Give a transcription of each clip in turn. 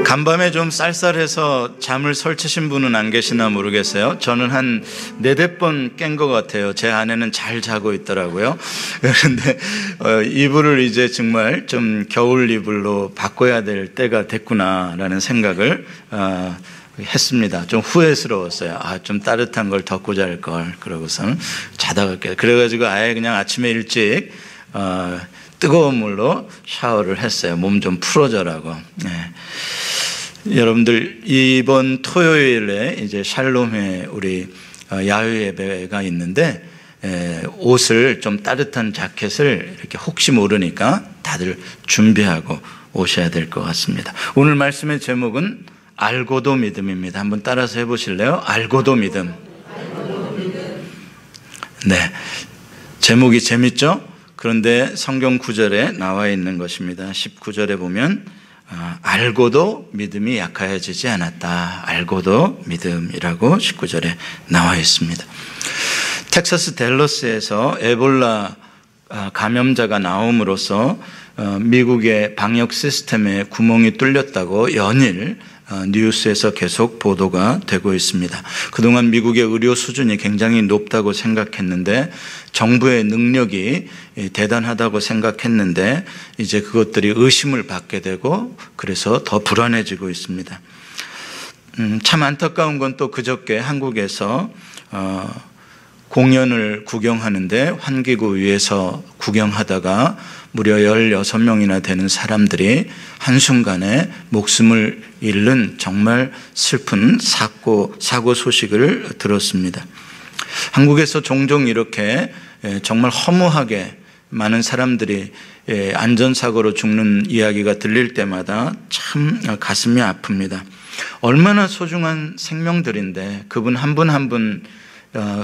간밤에 좀 쌀쌀해서 잠을 설치신 분은 안 계시나 모르겠어요. 저는 한 4-5번 깬 것 같아요. 제 아내는 잘 자고 있더라고요. 그런데 이불을 이제 정말 좀 겨울 이불로 바꿔야 될 때가 됐구나라는 생각을 했습니다. 좀 후회스러웠어요. 좀 따뜻한 걸 덮고 잘 걸. 그러고서는 자다가 깨. 그래가지고 아예 그냥 아침에 일찍 뜨거운 물로 샤워를 했어요. 몸 좀 풀어져라고. 네. 여러분들 이번 토요일에 이제 샬롬에 우리 야외 예배가 있는데 옷을 좀 따뜻한 자켓을 이렇게 혹시 모르니까 다들 준비하고 오셔야 될 것 같습니다. 오늘 말씀의 제목은 알고도 믿음입니다. 한번 따라서 해보실래요? 알고도 믿음. 네, 제목이 재밌죠? 그런데 성경 구절에 나와 있는 것입니다. 19절에 보면 알고도 믿음이 약해지지 않았다. 알고도 믿음이라고 19절에 나와 있습니다. 텍사스 댈러스에서 에볼라 감염자가 나옴으로써 미국의 방역 시스템에 구멍이 뚫렸다고 연일 뉴스에서 계속 보도가 되고 있습니다. 그동안 미국의 의료 수준이 굉장히 높다고 생각했는데, 정부의 능력이 대단하다고 생각했는데 이제 그것들이 의심을 받게 되고 그래서 더 불안해지고 있습니다. 참 안타까운 건 또 그저께 한국에서 공연을 구경하는데 환기구 위에서 구경하다가 무려 16명이나 되는 사람들이 한순간에 목숨을 잃는 정말 슬픈 사고 소식을 들었습니다. 한국에서 종종 이렇게 정말 허무하게 많은 사람들이 안전사고로 죽는 이야기가 들릴 때마다 참 가슴이 아픕니다. 얼마나 소중한 생명들인데 그분 한 분 한 분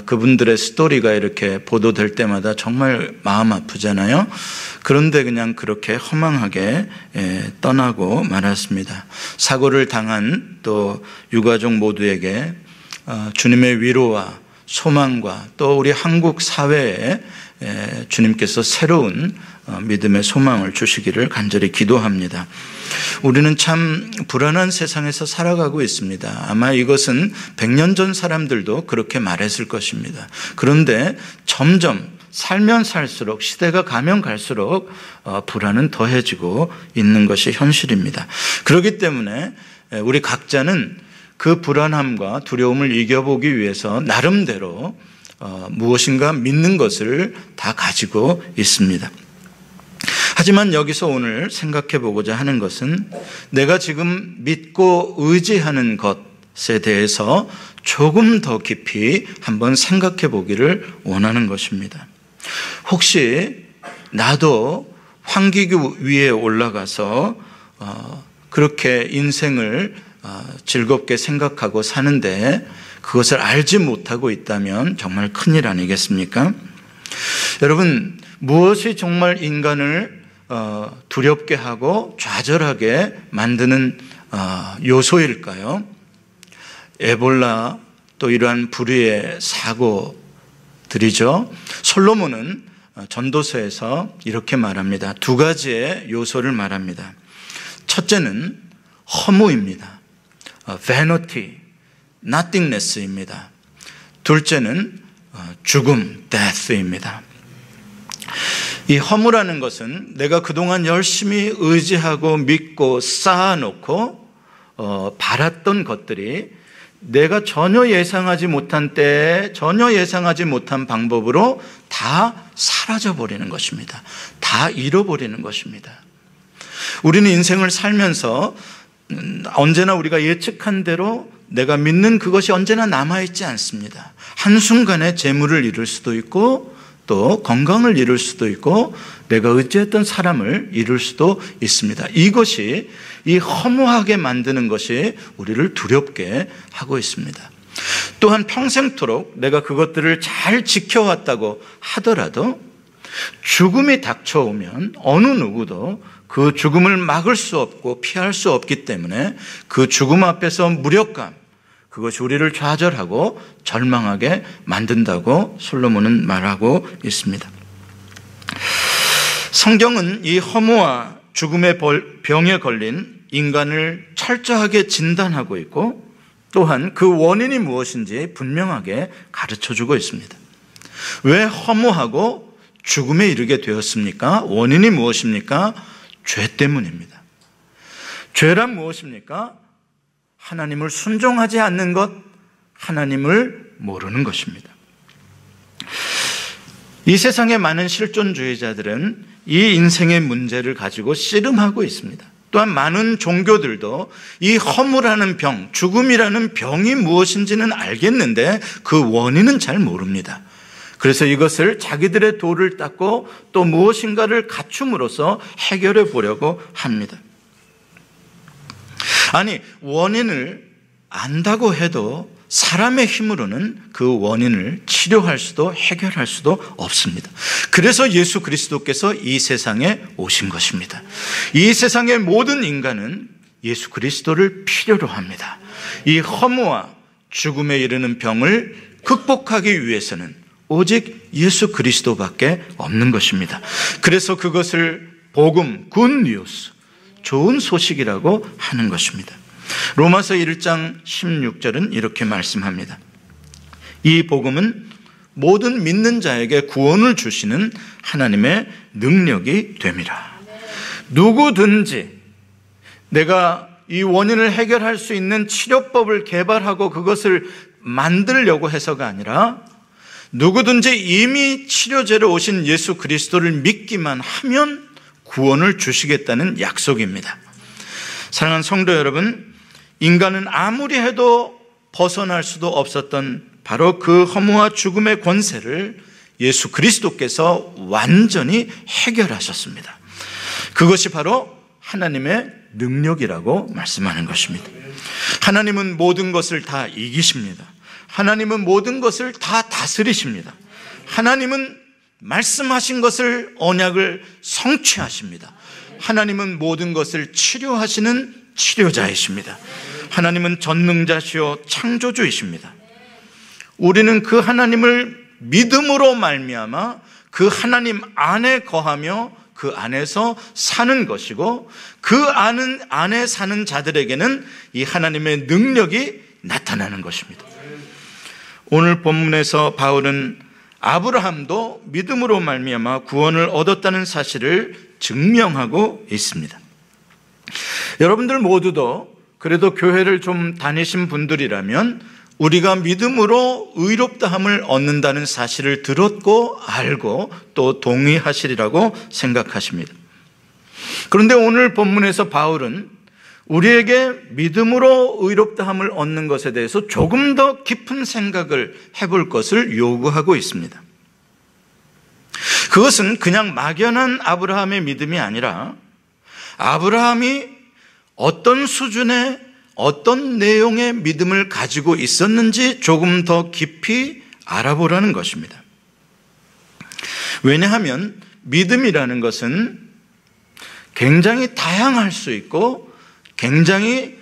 그분들의 스토리가 이렇게 보도될 때마다 정말 마음 아프잖아요. 그런데 그냥 그렇게 허망하게 떠나고 말았습니다. 사고를 당한 또 유가족 모두에게 주님의 위로와 소망과 또 우리 한국 사회에 주님께서 새로운 믿음의 소망을 주시기를 간절히 기도합니다. 우리는 참 불안한 세상에서 살아가고 있습니다. 아마 이것은 100년 전 사람들도 그렇게 말했을 것입니다. 그런데 점점 살면 살수록, 시대가 가면 갈수록 불안은 더해지고 있는 것이 현실입니다. 그렇기 때문에 우리 각자는 그 불안함과 두려움을 이겨보기 위해서 나름대로 무엇인가 믿는 것을 다 가지고 있습니다. 하지만 여기서 오늘 생각해 보고자 하는 것은 내가 지금 믿고 의지하는 것에 대해서 조금 더 깊이 한번 생각해 보기를 원하는 것입니다. 혹시 나도 환기구 위에 올라가서 그렇게 인생을 즐겁게 생각하고 사는데 그것을 알지 못하고 있다면 정말 큰일 아니겠습니까? 여러분, 무엇이 정말 인간을 두렵게 하고 좌절하게 만드는 요소일까요? 에볼라 또 이러한 불의의 사고들이죠. 솔로몬은 전도서에서 이렇게 말합니다. 2가지의 요소를 말합니다. 첫째는 허무입니다. vanity, nothingness입니다. 둘째는 죽음, death입니다. 이 허무라는 것은 내가 그동안 열심히 의지하고 믿고 쌓아놓고 바랐던 것들이 내가 전혀 예상하지 못한 때에 전혀 예상하지 못한 방법으로 다 사라져버리는 것입니다. 다 잃어버리는 것입니다. 우리는 인생을 살면서 언제나 우리가 예측한 대로 내가 믿는 그것이 언제나 남아있지 않습니다. 한순간에 재물을 잃을 수도 있고 또 건강을 잃을 수도 있고 내가 의지했던 사람을 잃을 수도 있습니다. 이것이 이 허무하게 만드는 것이 우리를 두렵게 하고 있습니다. 또한 평생토록 내가 그것들을 잘 지켜왔다고 하더라도 죽음이 닥쳐오면 어느 누구도 그 죽음을 막을 수 없고 피할 수 없기 때문에 그 죽음 앞에서 무력감, 그것이 우리를 좌절하고 절망하게 만든다고 솔로몬은 말하고 있습니다. 성경은 이 허무와 죽음의 병에 걸린 인간을 철저하게 진단하고 있고 또한 그 원인이 무엇인지 분명하게 가르쳐주고 있습니다. 왜 허무하고 죽음에 이르게 되었습니까? 원인이 무엇입니까? 죄 때문입니다. 죄란 무엇입니까? 하나님을 순종하지 않는 것, 하나님을 모르는 것입니다. 이 세상의 많은 실존주의자들은 이 인생의 문제를 가지고 씨름하고 있습니다. 또한 많은 종교들도 이 허무라는 병, 죽음이라는 병이 무엇인지는 알겠는데 그 원인은 잘 모릅니다. 그래서 이것을 자기들의 도를 닦고 또 무엇인가를 갖춤으로써 해결해 보려고 합니다. 아니, 원인을 안다고 해도 사람의 힘으로는 그 원인을 치료할 수도 해결할 수도 없습니다. 그래서 예수 그리스도께서 이 세상에 오신 것입니다. 이 세상의 모든 인간은 예수 그리스도를 필요로 합니다. 이 허무와 죽음에 이르는 병을 극복하기 위해서는 오직 예수 그리스도밖에 없는 것입니다. 그래서 그것을 복음, 굿뉴스, 좋은 소식이라고 하는 것입니다. 로마서 1장 16절은 이렇게 말씀합니다. 이 복음은 모든 믿는 자에게 구원을 주시는 하나님의 능력이 됨이라. 누구든지 내가 이 원인을 해결할 수 있는 치료법을 개발하고 그것을 만들려고 해서가 아니라 누구든지 이미 치료제로 오신 예수 그리스도를 믿기만 하면 구원을 주시겠다는 약속입니다. 사랑하는 성도 여러분, 인간은 아무리 해도 벗어날 수도 없었던 바로 그 허무와 죽음의 권세를 예수 그리스도께서 완전히 해결하셨습니다. 그것이 바로 하나님의 능력이라고 말씀하는 것입니다. 하나님은 모든 것을 다 이기십니다. 하나님은 모든 것을 다 다스리십니다. 하나님은 말씀하신 것을 언약을 성취하십니다. 하나님은 모든 것을 치료하시는 치료자이십니다. 하나님은 전능자시요 창조주이십니다. 우리는 그 하나님을 믿음으로 말미암아 그 하나님 안에 거하며 그 안에서 사는 것이고 그 안에 사는 자들에게는 이 하나님의 능력이 나타나는 것입니다. 오늘 본문에서 바울은 아브라함도 믿음으로 말미암아 구원을 얻었다는 사실을 증명하고 있습니다. 여러분들 모두도 그래도 교회를 좀 다니신 분들이라면 우리가 믿음으로 의롭다함을 얻는다는 사실을 들었고 알고 또 동의하시리라고 생각하십니다. 그런데 오늘 본문에서 바울은 우리에게 믿음으로 의롭다함을 얻는 것에 대해서 조금 더 깊은 생각을 해볼 것을 요구하고 있습니다. 그것은 그냥 막연한 아브라함의 믿음이 아니라 아브라함이 어떤 수준의 어떤 내용의 믿음을 가지고 있었는지 조금 더 깊이 알아보라는 것입니다. 왜냐하면 믿음이라는 것은 굉장히 다양할 수 있고 굉장히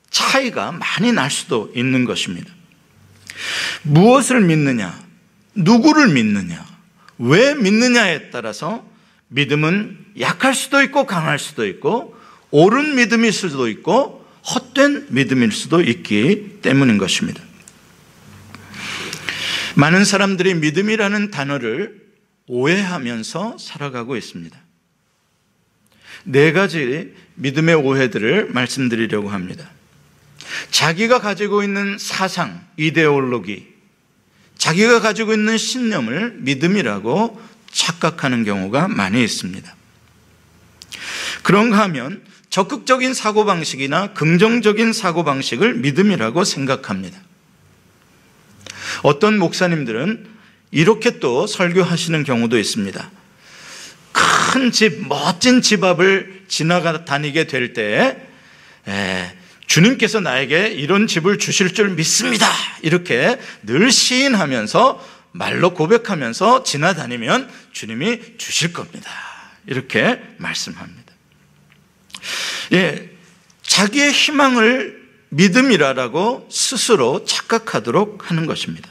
차이가 많이 날 수도 있는 것입니다. 무엇을 믿느냐, 누구를 믿느냐, 왜 믿느냐에 따라서 믿음은 약할 수도 있고 강할 수도 있고 옳은 믿음일 수도 있고 헛된 믿음일 수도 있기 때문인 것입니다. 많은 사람들이 믿음이라는 단어를 오해하면서 살아가고 있습니다. 4가지 믿음의 오해들을 말씀드리려고 합니다. 자기가 가지고 있는 사상, 이데올로기, 자기가 가지고 있는 신념을 믿음이라고 착각하는 경우가 많이 있습니다. 그런가 하면 적극적인 사고방식이나 긍정적인 사고방식을 믿음이라고 생각합니다. 어떤 목사님들은 이렇게 또 설교하시는 경우도 있습니다. 큰 집, 멋진 집 앞을 지나가 다니게 될 때 주님께서 나에게 이런 집을 주실 줄 믿습니다. 이렇게 늘 시인하면서 말로 고백하면서 지나다니면 주님이 주실 겁니다. 이렇게 말씀합니다. 자기의 희망을 믿음이라고 스스로 착각하도록 하는 것입니다.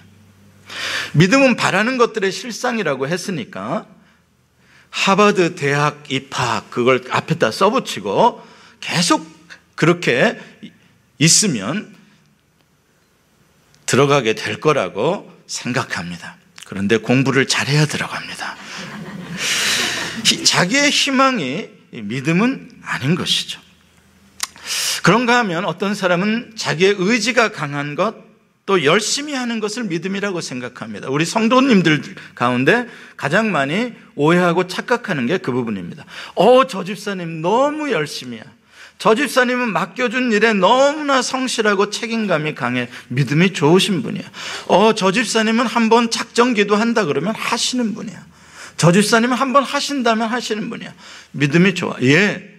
믿음은 바라는 것들의 실상이라고 했으니까 하버드 대학 입학 그걸 앞에다 써붙이고 계속 그렇게 있으면 들어가게 될 거라고 생각합니다. 그런데 공부를 잘해야 들어갑니다. 자기의 희망이 믿음은 아닌 것이죠. 그런가 하면 어떤 사람은 자기의 의지가 강한 것, 또 열심히 하는 것을 믿음이라고 생각합니다. 우리 성도님들 가운데 가장 많이 오해하고 착각하는 게 그 부분입니다. 저 집사님 너무 열심히야. 저 집사님은 맡겨준 일에 너무나 성실하고 책임감이 강해 믿음이 좋으신 분이야. 저 집사님은 한번 작정기도 한다 그러면 하시는 분이야. 저 집사님은 한번 하신다면 하시는 분이야. 믿음이 좋아. 예,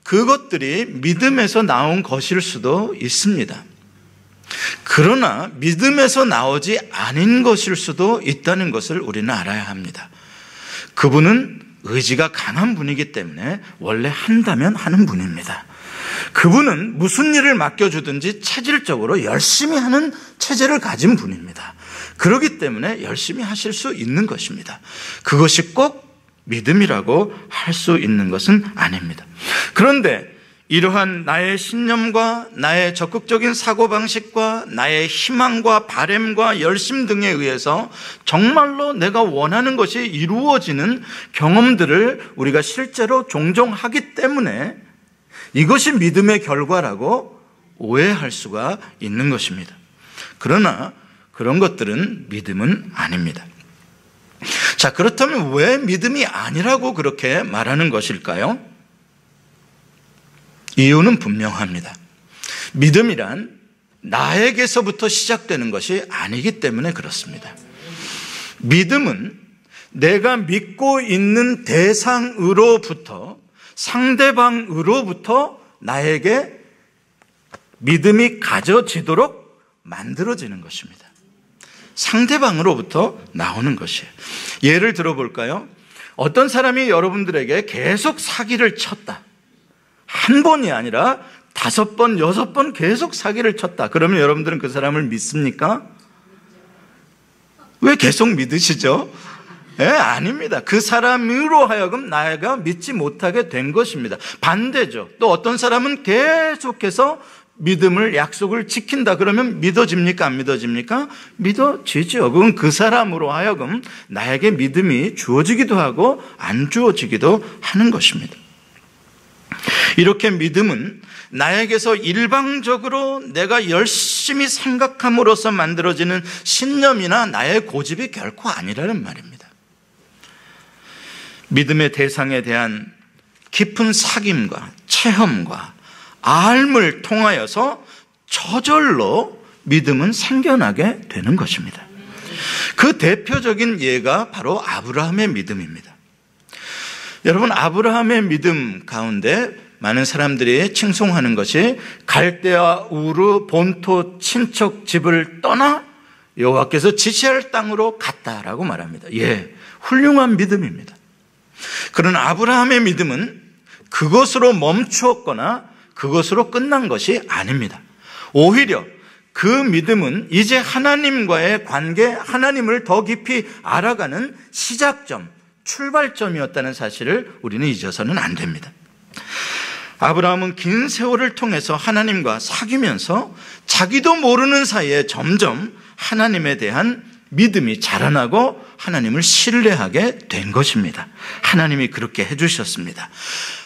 그것들이 믿음에서 나온 것일 수도 있습니다. 그러나 믿음에서 나오지 않은 것일 수도 있다는 것을 우리는 알아야 합니다. 그분은 의지가 강한 분이기 때문에 원래 한다면 하는 분입니다. 그분은 무슨 일을 맡겨주든지 체질적으로 열심히 하는 체질을 가진 분입니다. 그렇기 때문에 열심히 하실 수 있는 것입니다. 그것이 꼭 믿음이라고 할 수 있는 것은 아닙니다. 그런데 이러한 나의 신념과 나의 적극적인 사고방식과 나의 희망과 바램과 열심 등에 의해서 정말로 내가 원하는 것이 이루어지는 경험들을 우리가 실제로 종종 하기 때문에 이것이 믿음의 결과라고 오해할 수가 있는 것입니다. 그러나 그런 것들은 믿음은 아닙니다. 자, 그렇다면 왜 믿음이 아니라고 그렇게 말하는 것일까요? 이유는 분명합니다. 믿음이란 나에게서부터 시작되는 것이 아니기 때문에 그렇습니다. 믿음은 내가 믿고 있는 대상으로부터, 상대방으로부터 나에게 믿음이 가져지도록 만들어지는 것입니다. 상대방으로부터 나오는 것이에요. 예를 들어볼까요? 어떤 사람이 여러분들에게 계속 사기를 쳤다. 한 번이 아니라 5번, 6번 계속 사기를 쳤다. 그러면 여러분들은 그 사람을 믿습니까? 왜 계속 믿으시죠? 아닙니다. 그 사람으로 하여금 나가 믿지 못하게 된 것입니다. 반대죠. 또 어떤 사람은 계속해서 믿음을, 약속을 지킨다. 그러면 믿어집니까? 안 믿어집니까? 믿어지죠. 그건 그 사람으로 하여금 나에게 믿음이 주어지기도 하고 안 주어지기도 하는 것입니다. 이렇게 믿음은 나에게서 일방적으로 내가 열심히 생각함으로써 만들어지는 신념이나 나의 고집이 결코 아니라는 말입니다. 믿음의 대상에 대한 깊은 사귐과 체험과 알을 통하여서 저절로 믿음은 생겨나게 되는 것입니다. 그 대표적인 예가 바로 아브라함의 믿음입니다. 여러분, 아브라함의 믿음 가운데 많은 사람들이 칭송하는 것이 갈대아 우르 본토 친척 집을 떠나 여호와께서 지시할 땅으로 갔다라고 말합니다. 예, 훌륭한 믿음입니다. 그러나 아브라함의 믿음은 그것으로 멈추었거나 그것으로 끝난 것이 아닙니다. 오히려 그 믿음은 이제 하나님과의 관계, 하나님을 더 깊이 알아가는 시작점, 출발점이었다는 사실을 우리는 잊어서는 안 됩니다. 아브라함은 긴 세월을 통해서 하나님과 사귀면서 자기도 모르는 사이에 점점 하나님에 대한 믿음이 자라나고 하나님을 신뢰하게 된 것입니다. 하나님이 그렇게 해주셨습니다.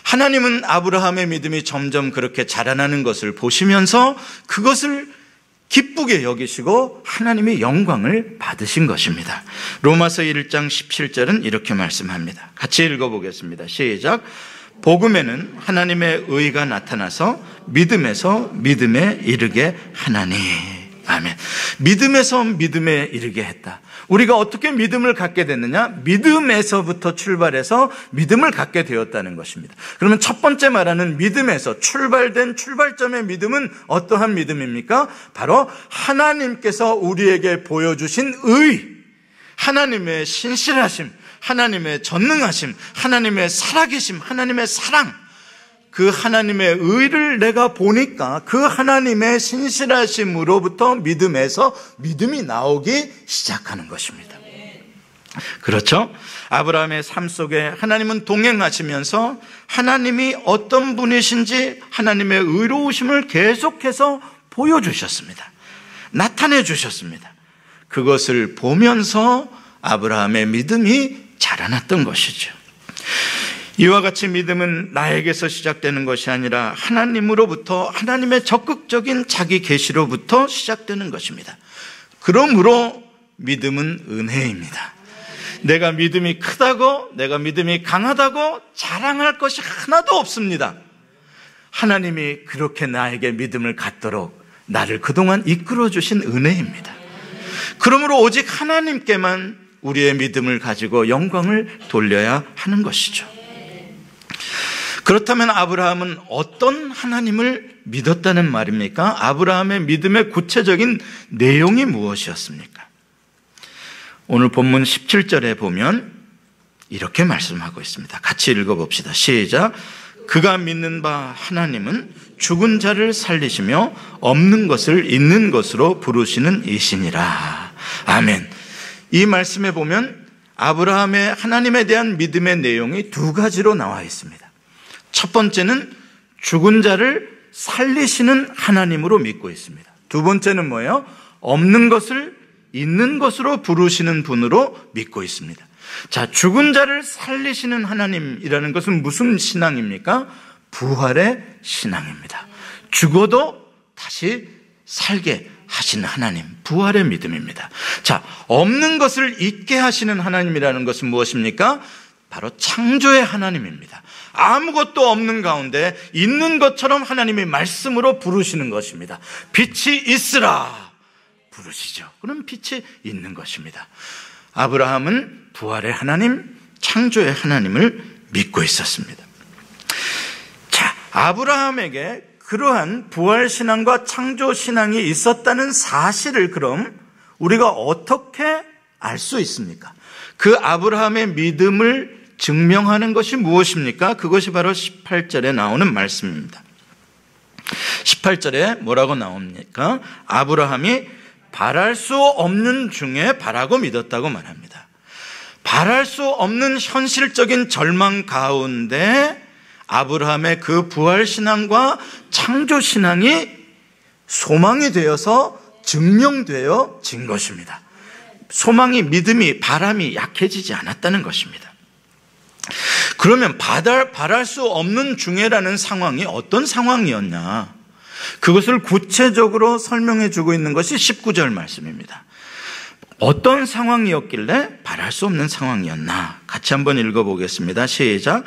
하나님은 아브라함의 믿음이 점점 그렇게 자라나는 것을 보시면서 그것을 기쁘게 여기시고 하나님의 영광을 받으신 것입니다. 로마서 1장 17절은 이렇게 말씀합니다. 같이 읽어보겠습니다. 시작. 복음에는 하나님의 의가 나타나서 믿음에서 믿음에 이르게 하나니. 아멘. 믿음에서 믿음에 이르게 했다. 우리가 어떻게 믿음을 갖게 됐느냐? 믿음에서부터 출발해서 믿음을 갖게 되었다는 것입니다. 그러면 첫 번째 말하는 믿음에서 출발된 출발점의 믿음은 어떠한 믿음입니까? 바로 하나님께서 우리에게 보여주신 의, 하나님의 신실하심, 하나님의 전능하심, 하나님의 살아계심, 하나님의 사랑, 그 하나님의 의를 내가 보니까 그 하나님의 신실하심으로부터 믿음에서 믿음이 나오기 시작하는 것입니다. 그렇죠? 아브라함의 삶 속에 하나님은 동행하시면서 하나님이 어떤 분이신지 하나님의 의로우심을 계속해서 보여주셨습니다. 나타내 주셨습니다. 그것을 보면서 아브라함의 믿음이 자라났던 것이죠. 이와 같이 믿음은 나에게서 시작되는 것이 아니라 하나님으로부터, 하나님의 적극적인 자기 계시로부터 시작되는 것입니다. 그러므로 믿음은 은혜입니다. 내가 믿음이 크다고, 내가 믿음이 강하다고 자랑할 것이 하나도 없습니다. 하나님이 그렇게 나에게 믿음을 갖도록 나를 그동안 이끌어 주신 은혜입니다. 그러므로 오직 하나님께만 우리의 믿음을 가지고 영광을 돌려야 하는 것이죠. 그렇다면 아브라함은 어떤 하나님을 믿었다는 말입니까? 아브라함의 믿음의 구체적인 내용이 무엇이었습니까? 오늘 본문 17절에 보면 이렇게 말씀하고 있습니다. 같이 읽어봅시다. 시작. 그가 믿는 바 하나님은 죽은 자를 살리시며 없는 것을 있는 것으로 부르시는 이시니라. 아멘. 이 말씀에 보면 아브라함의 하나님에 대한 믿음의 내용이 두 가지로 나와 있습니다. 첫 번째는 죽은 자를 살리시는 하나님으로 믿고 있습니다. 두 번째는 뭐예요? 없는 것을 있는 것으로 부르시는 분으로 믿고 있습니다. 자, 죽은 자를 살리시는 하나님이라는 것은 무슨 신앙입니까? 부활의 신앙입니다. 죽어도 다시 살게 하시는 하나님, 부활의 믿음입니다. 자, 없는 것을 있게 하시는 하나님이라는 것은 무엇입니까? 바로 창조의 하나님입니다. 아무것도 없는 가운데 있는 것처럼 하나님이 말씀으로 부르시는 것입니다. 빛이 있으라 부르시죠. 그럼 빛이 있는 것입니다. 아브라함은 부활의 하나님, 창조의 하나님을 믿고 있었습니다. 자, 아브라함에게 그러한 부활신앙과 창조신앙이 있었다는 사실을 그럼 우리가 어떻게 알 수 있습니까? 그 아브라함의 믿음을 증명하는 것이 무엇입니까? 그것이 바로 18절에 나오는 말씀입니다. 18절에 뭐라고 나옵니까? 아브라함이 바랄 수 없는 중에 바라고 믿었다고 말합니다. 바랄 수 없는 현실적인 절망 가운데 아브라함의 그 부활신앙과 창조신앙이 소망이 되어서 증명되어진 것입니다. 소망이, 믿음이, 바람이 약해지지 않았다는 것입니다. 그러면 바랄 수 없는 중에라는 상황이 어떤 상황이었냐? 그것을 구체적으로 설명해 주고 있는 것이 19절 말씀입니다. 어떤 상황이었길래 바랄 수 없는 상황이었나? 같이 한번 읽어보겠습니다. 시작.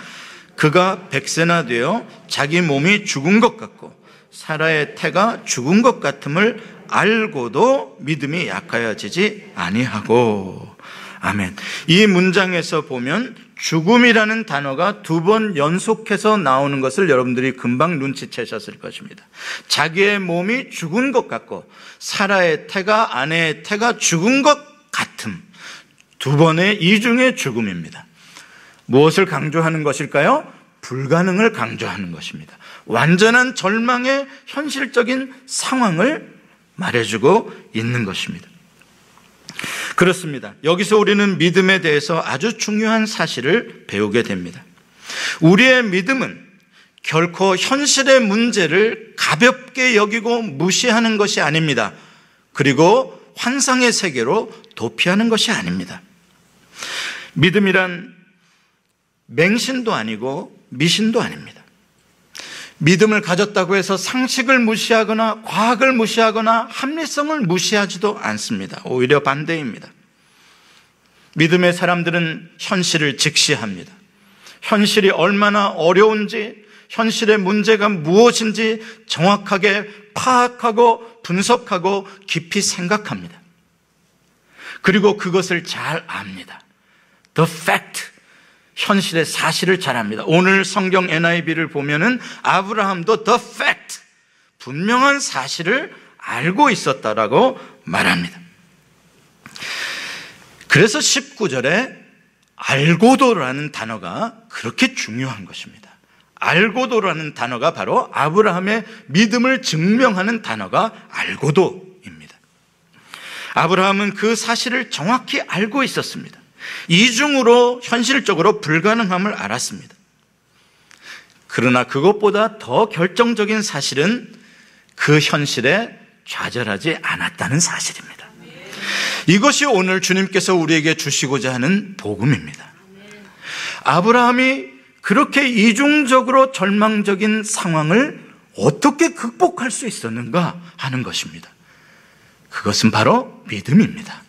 그가 100세나 되어 자기 몸이 죽은 것 같고 사라의 태가 죽은 것 같음을 알고도 믿음이 약하여지지 아니하고. 아멘. 이 문장에서 보면 죽음이라는 단어가 두 번 연속해서 나오는 것을 여러분들이 금방 눈치채셨을 것입니다. 자기의 몸이 죽은 것 같고 사라의 태가, 아내의 태가 죽은 것 같음. 두 번의 이중의 죽음입니다. 무엇을 강조하는 것일까요? 불가능을 강조하는 것입니다. 완전한 절망의 현실적인 상황을 말해주고 있는 것입니다. 그렇습니다. 여기서 우리는 믿음에 대해서 아주 중요한 사실을 배우게 됩니다. 우리의 믿음은 결코 현실의 문제를 가볍게 여기고 무시하는 것이 아닙니다. 그리고 환상의 세계로 도피하는 것이 아닙니다. 믿음이란 맹신도 아니고 미신도 아닙니다. 믿음을 가졌다고 해서 상식을 무시하거나 과학을 무시하거나 합리성을 무시하지도 않습니다. 오히려 반대입니다. 믿음의 사람들은 현실을 직시합니다. 현실이 얼마나 어려운지, 현실의 문제가 무엇인지 정확하게 파악하고 분석하고 깊이 생각합니다. 그리고 그것을 잘 압니다. The fact, 현실의 사실을 잘 압니다. 오늘 성경 NIV를 보면은 아브라함도 the fact, 분명한 사실을 알고 있었다라고 말합니다. 그래서 19절에 알고도라는 단어가 그렇게 중요한 것입니다. 알고도라는 단어가 바로 아브라함의 믿음을 증명하는 단어가 알고도입니다. 아브라함은 그 사실을 정확히 알고 있었습니다. 이중으로 현실적으로 불가능함을 알았습니다. 그러나 그것보다 더 결정적인 사실은 그 현실에 좌절하지 않았다는 사실입니다. 이것이 오늘 주님께서 우리에게 주시고자 하는 복음입니다. 아브라함이 그렇게 이중적으로 절망적인 상황을 어떻게 극복할 수 있었는가 하는 것입니다. 그것은 바로 믿음입니다.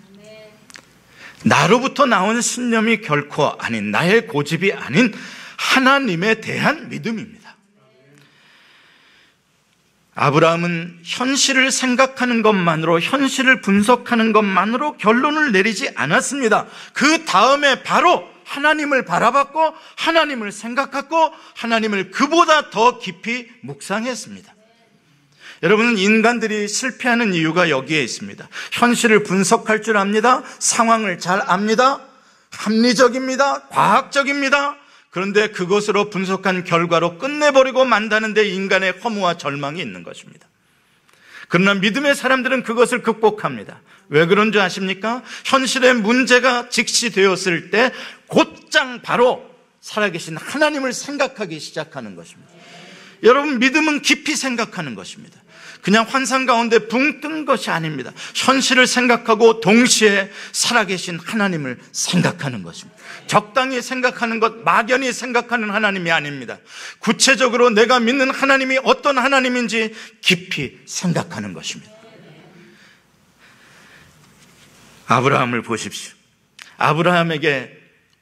나로부터 나온 신념이 결코 아닌, 나의 고집이 아닌 하나님에 대한 믿음입니다. 아브라함은 현실을 생각하는 것만으로, 현실을 분석하는 것만으로 결론을 내리지 않았습니다. 그 다음에 바로 하나님을 바라봤고, 하나님을 생각했고, 하나님을 그보다 더 깊이 묵상했습니다. 여러분, 인간들이 실패하는 이유가 여기에 있습니다. 현실을 분석할 줄 압니다. 상황을 잘 압니다. 합리적입니다. 과학적입니다. 그런데 그것으로 분석한 결과로 끝내버리고 만다는 데 인간의 허무와 절망이 있는 것입니다. 그러나 믿음의 사람들은 그것을 극복합니다. 왜 그런 줄 아십니까? 현실의 문제가 직시되었을 때 곧장 바로 살아계신 하나님을 생각하기 시작하는 것입니다. 여러분, 믿음은 깊이 생각하는 것입니다. 그냥 환상 가운데 붕 뜬 것이 아닙니다. 현실을 생각하고 동시에 살아계신 하나님을 생각하는 것입니다. 적당히 생각하는 것, 막연히 생각하는 하나님이 아닙니다. 구체적으로 내가 믿는 하나님이 어떤 하나님인지 깊이 생각하는 것입니다. 아브라함을 보십시오. 아브라함에게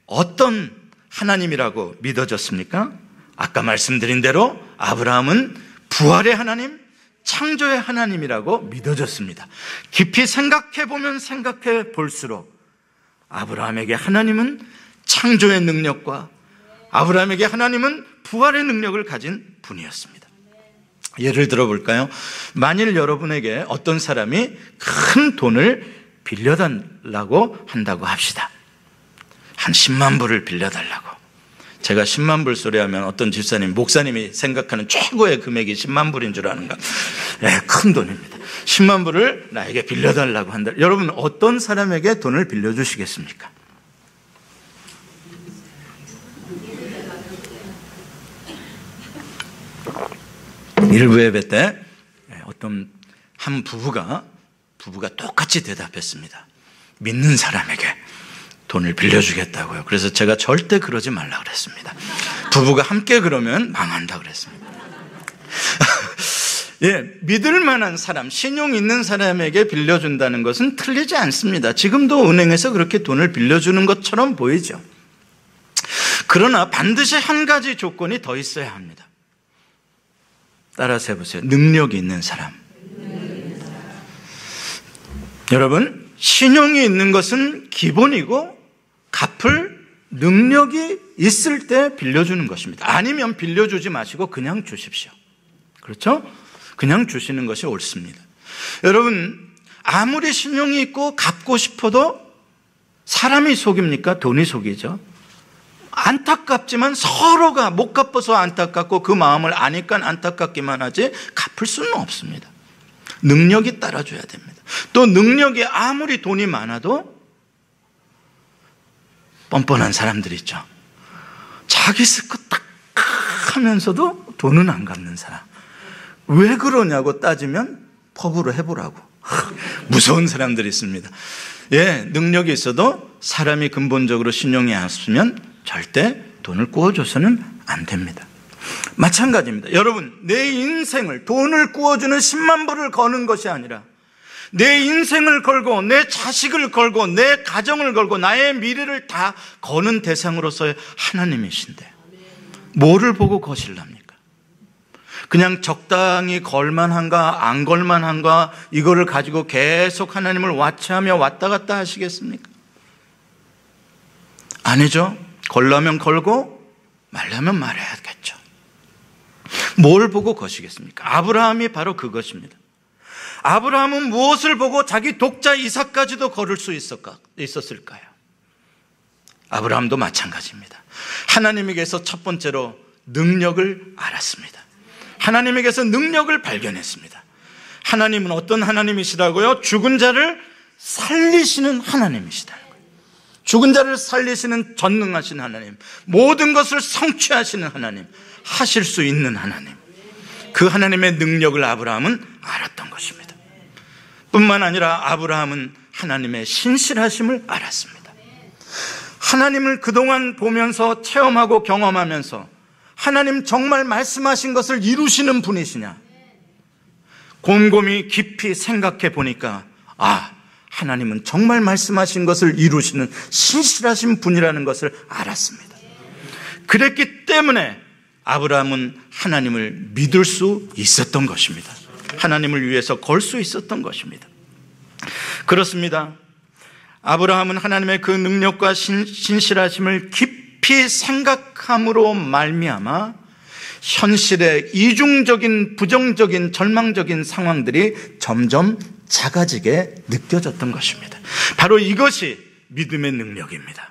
어떤 하나님이라고 믿어졌습니까? 아까 말씀드린 대로 아브라함은 부활의 하나님, 창조의 하나님이라고 믿어졌습니다. 깊이 생각해보면 생각해 볼수록 아브라함에게 하나님은 창조의 능력과 아브라함에게 하나님은 부활의 능력을 가진 분이었습니다. 예를 들어 볼까요? 만일 여러분에게 어떤 사람이 큰 돈을 빌려달라고 한다고 합시다. 한 10만 불을 빌려달라고. 제가 10만 불 소리 하면 어떤 집사님, 목사님이 생각하는 최고의 금액이 10만 불인 줄 아는가? 네, 큰 돈입니다. 10만 불을 나에게 빌려달라고 한다. 여러분, 어떤 사람에게 돈을 빌려주시겠습니까? 일부 예배 때 어떤 한 부부가 똑같이 대답했습니다. 믿는 사람에게 돈을 빌려주겠다고요. 그래서 제가 절대 그러지 말라 그랬습니다. 부부가 함께 그러면 망한다 그랬습니다. 예, 믿을 만한 사람, 신용 있는 사람에게 빌려준다는 것은 틀리지 않습니다. 지금도 은행에서 그렇게 돈을 빌려주는 것처럼 보이죠. 그러나 반드시 한 가지 조건이 더 있어야 합니다. 따라서 해보세요. 능력이 있는 사람. 여러분, 신용이 있는 것은 기본이고 갚을 능력이 있을 때 빌려주는 것입니다. 아니면 빌려주지 마시고 그냥 주십시오. 그렇죠? 그냥 주시는 것이 옳습니다. 여러분, 아무리 신용이 있고 갚고 싶어도 사람이 속입니까? 돈이 속이죠. 안타깝지만 서로가 못 갚아서 안타깝고 그 마음을 아니까 안타깝기만 하지 갚을 수는 없습니다. 능력이 따라줘야 됩니다. 또 능력이 아무리 돈이 많아도 뻔뻔한 사람들 있죠. 자기 쓸 거 딱 하면서도 돈은 안 갚는 사람. 왜 그러냐고 따지면 펍으로 해보라고. 무서운 사람들이 있습니다. 예, 능력이 있어도 사람이 근본적으로 신용이 없으면 절대 돈을 구워줘서는 안 됩니다. 마찬가지입니다. 여러분, 내 인생을, 돈을 구워주는 10만 불을 거는 것이 아니라 내 인생을 걸고 내 자식을 걸고 내 가정을 걸고 나의 미래를 다 거는 대상으로서의 하나님이신데 뭐를 보고 거실랍니까? 그냥 적당히 걸만한가 안 걸만한가 이거를 가지고 계속 하나님을 와치하며 왔다 갔다 하시겠습니까? 아니죠. 걸라면 걸고 말라면 말해야겠죠. 뭘 보고 거시겠습니까? 아브라함이 바로 그것입니다. 아브라함은 무엇을 보고 자기 독자 이삭까지도 걸을 수 있었을까요? 아브라함도 마찬가지입니다. 하나님에게서 첫 번째로 능력을 알았습니다. 하나님에게서 능력을 발견했습니다. 하나님은 어떤 하나님이시라고요? 죽은 자를 살리시는 하나님이시다. 죽은 자를 살리시는 전능하신 하나님, 모든 것을 성취하시는 하나님, 하실 수 있는 하나님, 그 하나님의 능력을 아브라함은 알았던 것입니다. 뿐만 아니라 아브라함은 하나님의 신실하심을 알았습니다. 하나님을 그동안 보면서 체험하고 경험하면서 하나님 정말 말씀하신 것을 이루시는 분이시냐, 곰곰이 깊이 생각해 보니까 하나님은 정말 말씀하신 것을 이루시는 신실하신 분이라는 것을 알았습니다. 그랬기 때문에 아브라함은 하나님을 믿을 수 있었던 것입니다. 하나님을 위해서 걸 수 있었던 것입니다. 그렇습니다. 아브라함은 하나님의 그 능력과 신실하심을 깊이 생각함으로 말미암아 현실의 이중적인, 부정적인, 절망적인 상황들이 점점 작아지게 느껴졌던 것입니다. 바로 이것이 믿음의 능력입니다.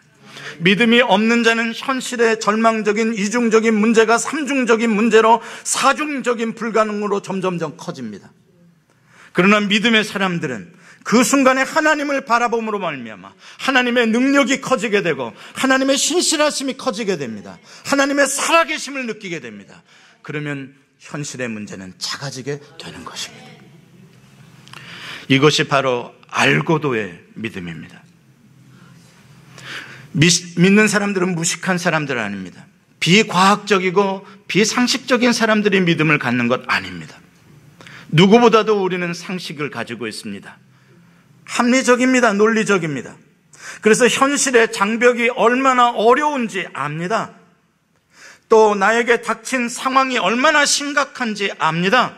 믿음이 없는 자는 현실의 절망적인, 이중적인 문제가 삼중적인 문제로, 사중적인 불가능으로 점점점 커집니다. 그러나 믿음의 사람들은 그 순간에 하나님을 바라봄으로 말미암아 하나님의 능력이 커지게 되고 하나님의 신실하심이 커지게 됩니다. 하나님의 살아계심을 느끼게 됩니다. 그러면 현실의 문제는 작아지게 되는 것입니다. 이것이 바로 알고도의 믿음입니다. 믿는 사람들은 무식한 사람들 아닙니다. 비과학적이고 비상식적인 사람들이 믿음을 갖는 것 아닙니다. 누구보다도 우리는 상식을 가지고 있습니다. 합리적입니다. 논리적입니다. 그래서 현실의 장벽이 얼마나 어려운지 압니다. 또 나에게 닥친 상황이 얼마나 심각한지 압니다.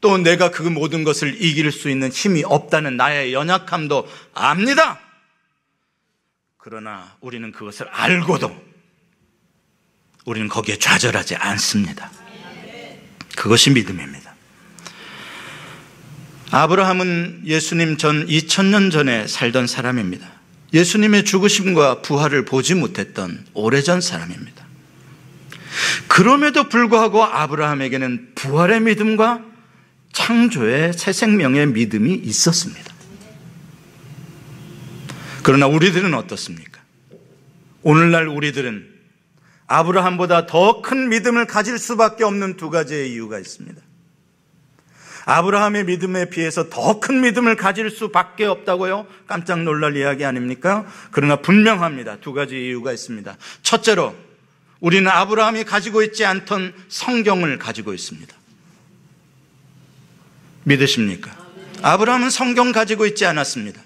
또 내가 그 모든 것을 이길 수 있는 힘이 없다는 나의 연약함도 압니다. 그러나 우리는 그것을 알고도 우리는 거기에 좌절하지 않습니다. 그것이 믿음입니다. 아브라함은 예수님 전 2000년 전에 살던 사람입니다. 예수님의 죽으심과 부활을 보지 못했던 오래전 사람입니다. 그럼에도 불구하고 아브라함에게는 부활의 믿음과 창조의 새 생명의 믿음이 있었습니다. 그러나 우리들은 어떻습니까? 오늘날 우리들은 아브라함보다 더 큰 믿음을 가질 수밖에 없는 두 가지의 이유가 있습니다. 아브라함의 믿음에 비해서 더 큰 믿음을 가질 수밖에 없다고요? 깜짝 놀랄 이야기 아닙니까? 그러나 분명합니다. 두 가지 이유가 있습니다. 첫째로 우리는 아브라함이 가지고 있지 않던 성경을 가지고 있습니다. 믿으십니까? 아브라함은 성경 가지고 있지 않았습니다.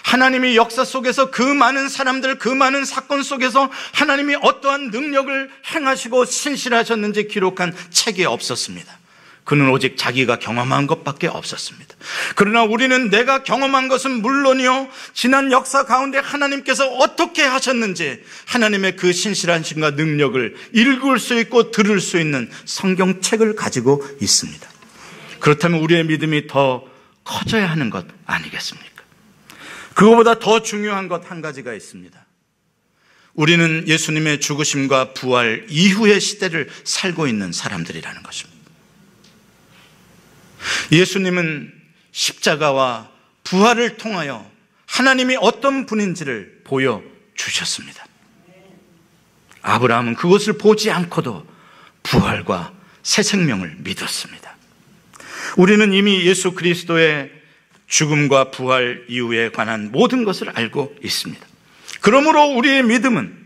하나님이 역사 속에서 그 많은 사람들, 그 많은 사건 속에서 하나님이 어떠한 능력을 행하시고 신실하셨는지 기록한 책이 없었습니다. 그는 오직 자기가 경험한 것밖에 없었습니다. 그러나 우리는 내가 경험한 것은 물론이요, 지난 역사 가운데 하나님께서 어떻게 하셨는지 하나님의 그 신실하심과 능력을 읽을 수 있고 들을 수 있는 성경책을 가지고 있습니다. 그렇다면 우리의 믿음이 더 커져야 하는 것 아니겠습니까? 그거보다 더 중요한 것 한 가지가 있습니다. 우리는 예수님의 죽으심과 부활 이후의 시대를 살고 있는 사람들이라는 것입니다. 예수님은 십자가와 부활을 통하여 하나님이 어떤 분인지를 보여주셨습니다. 아브라함은 그것을 보지 않고도 부활과 새 생명을 믿었습니다. 우리는 이미 예수 그리스도의 죽음과 부활 이후에 관한 모든 것을 알고 있습니다. 그러므로 우리의 믿음은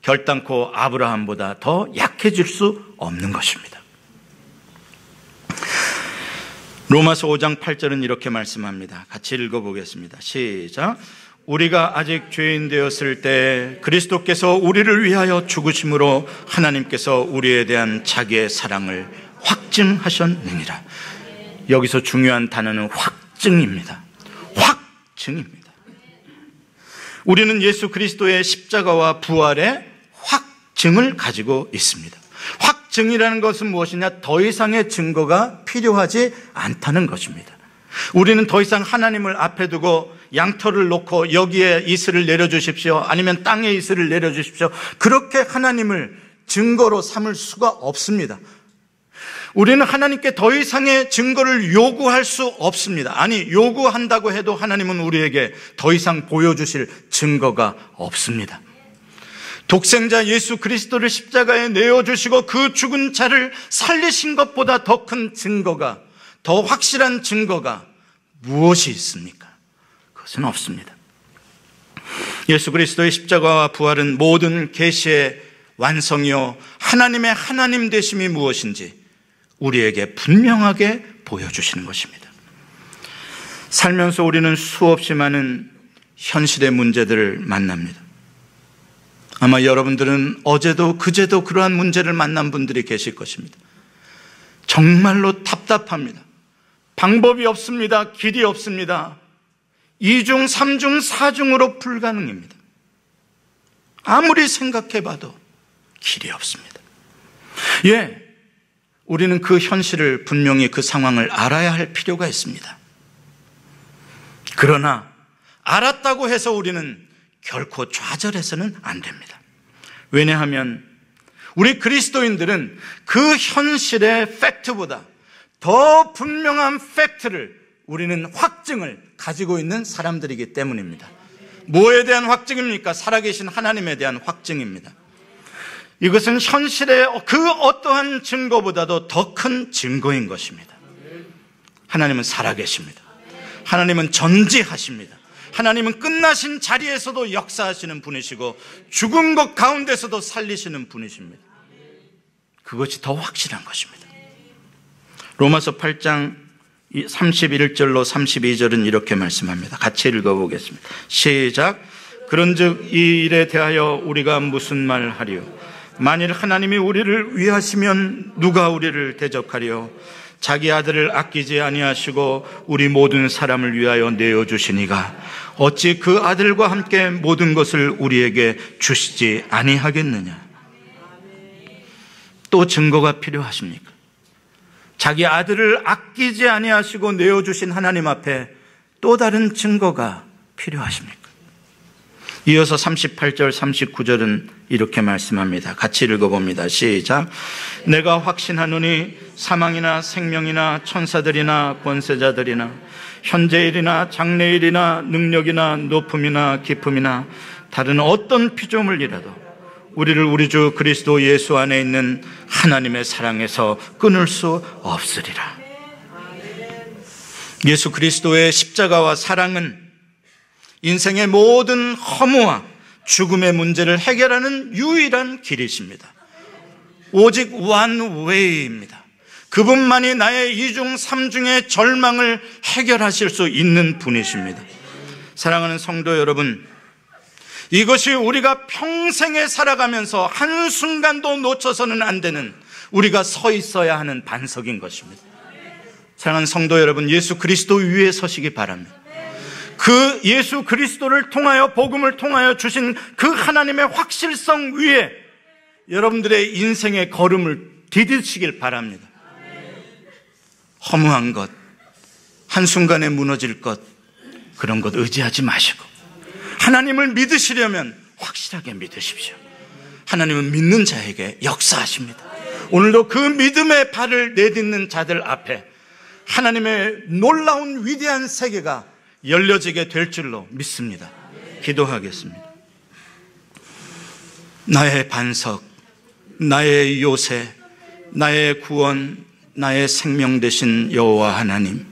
결단코 아브라함보다 더 약해질 수 없는 것입니다. 로마서 5장 8절은 이렇게 말씀합니다. 같이 읽어보겠습니다. 시작. 우리가 아직 죄인 되었을 때 그리스도께서 우리를 위하여 죽으심으로 하나님께서 우리에 대한 자기의 사랑을 확증하셨느니라. 여기서 중요한 단어는 확증입니다. 확증입니다. 우리는 예수 그리스도의 십자가와 부활의 확증을 가지고 있습니다. 확증이라는 것은 무엇이냐? 더 이상의 증거가 필요하지 않다는 것입니다. 우리는 더 이상 하나님을 앞에 두고 양털을 놓고 여기에 이슬을 내려주십시오, 아니면 땅에 이슬을 내려주십시오, 그렇게 하나님을 증거로 삼을 수가 없습니다. 우리는 하나님께 더 이상의 증거를 요구할 수 없습니다. 아니, 요구한다고 해도 하나님은 우리에게 더 이상 보여주실 증거가 없습니다. 독생자 예수 그리스도를 십자가에 내어주시고 그 죽은 자를 살리신 것보다 더 큰 증거가, 더 확실한 증거가 무엇이 있습니까? 그것은 없습니다. 예수 그리스도의 십자가와 부활은 모든 계시의 완성이요, 하나님의 하나님 되심이 무엇인지 우리에게 분명하게 보여주시는 것입니다. 살면서 우리는 수없이 많은 현실의 문제들을 만납니다. 아마 여러분들은 어제도 그제도 그러한 문제를 만난 분들이 계실 것입니다. 정말로 답답합니다. 방법이 없습니다. 길이 없습니다. 2중, 3중, 4중으로 불가능입니다. 아무리 생각해봐도 길이 없습니다. 예, 우리는 그 현실을, 분명히 그 상황을 알아야 할 필요가 있습니다. 그러나 알았다고 해서 우리는 결코 좌절해서는 안 됩니다. 왜냐하면 우리 그리스도인들은 그 현실의 팩트보다 더 분명한 팩트를, 우리는 확증을 가지고 있는 사람들이기 때문입니다. 뭐에 대한 확증입니까? 살아계신 하나님에 대한 확증입니다. 이것은 현실의 그 어떠한 증거보다도 더 큰 증거인 것입니다. 하나님은 살아계십니다. 하나님은 전지하십니다. 하나님은 끝나신 자리에서도 역사하시는 분이시고 죽은 것 가운데서도 살리시는 분이십니다. 그것이 더 확실한 것입니다. 로마서 8장 31절로 32절은 이렇게 말씀합니다. 같이 읽어보겠습니다. 시작. 그런즉 이 일에 대하여 우리가 무슨 말하리요? 만일 하나님이 우리를 위하시면 누가 우리를 대적하리요? 자기 아들을 아끼지 아니하시고 우리 모든 사람을 위하여 내어주시니가 어찌 그 아들과 함께 모든 것을 우리에게 주시지 아니하겠느냐? 또 증거가 필요하십니까? 자기 아들을 아끼지 아니하시고 내어주신 하나님 앞에 또 다른 증거가 필요하십니까? 이어서 38절, 39절은 이렇게 말씀합니다. 같이 읽어봅니다. 시작. 내가 확신하노니 사망이나 생명이나 천사들이나 권세자들이나 현재일이나 장래일이나 능력이나 높음이나 깊음이나 다른 어떤 피조물이라도 우리를 우리 주 그리스도 예수 안에 있는 하나님의 사랑에서 끊을 수 없으리라. 예수 그리스도의 십자가와 사랑은 인생의 모든 허무와 죽음의 문제를 해결하는 유일한 길이십니다. 오직 one way입니다. 그분만이 나의 2중 3중의 절망을 해결하실 수 있는 분이십니다. 사랑하는 성도 여러분, 이것이 우리가 평생에 살아가면서 한순간도 놓쳐서는 안 되는, 우리가 서 있어야 하는 반석인 것입니다. 사랑하는 성도 여러분, 예수 그리스도 위에 서시기 바랍니다. 그 예수 그리스도를 통하여, 복음을 통하여 주신 그 하나님의 확실성 위에 여러분들의 인생의 걸음을 디디시길 바랍니다. 허무한 것, 한순간에 무너질 것, 그런 것 의지하지 마시고 하나님을 믿으시려면 확실하게 믿으십시오. 하나님은 믿는 자에게 역사하십니다. 오늘도 그 믿음의 발을 내딛는 자들 앞에 하나님의 놀라운 위대한 세계가 열려지게 될 줄로 믿습니다. 기도하겠습니다. 나의 반석, 나의 요새, 나의 구원, 나의 생명 되신 여호와 하나님,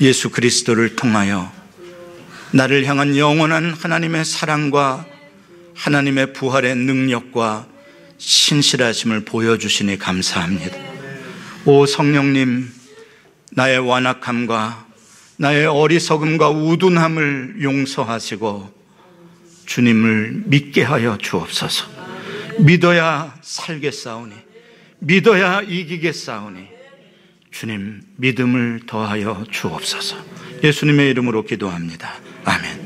예수 그리스도를 통하여 나를 향한 영원한 하나님의 사랑과 하나님의 부활의 능력과 신실하심을 보여주시니 감사합니다. 오 성령님, 나의 완악함과 나의 어리석음과 우둔함을 용서하시고 주님을 믿게 하여 주옵소서. 믿어야 살겠사오니, 믿어야 이기겠사오니 주님 믿음을 더하여 주옵소서. 예수님의 이름으로 기도합니다. 아멘.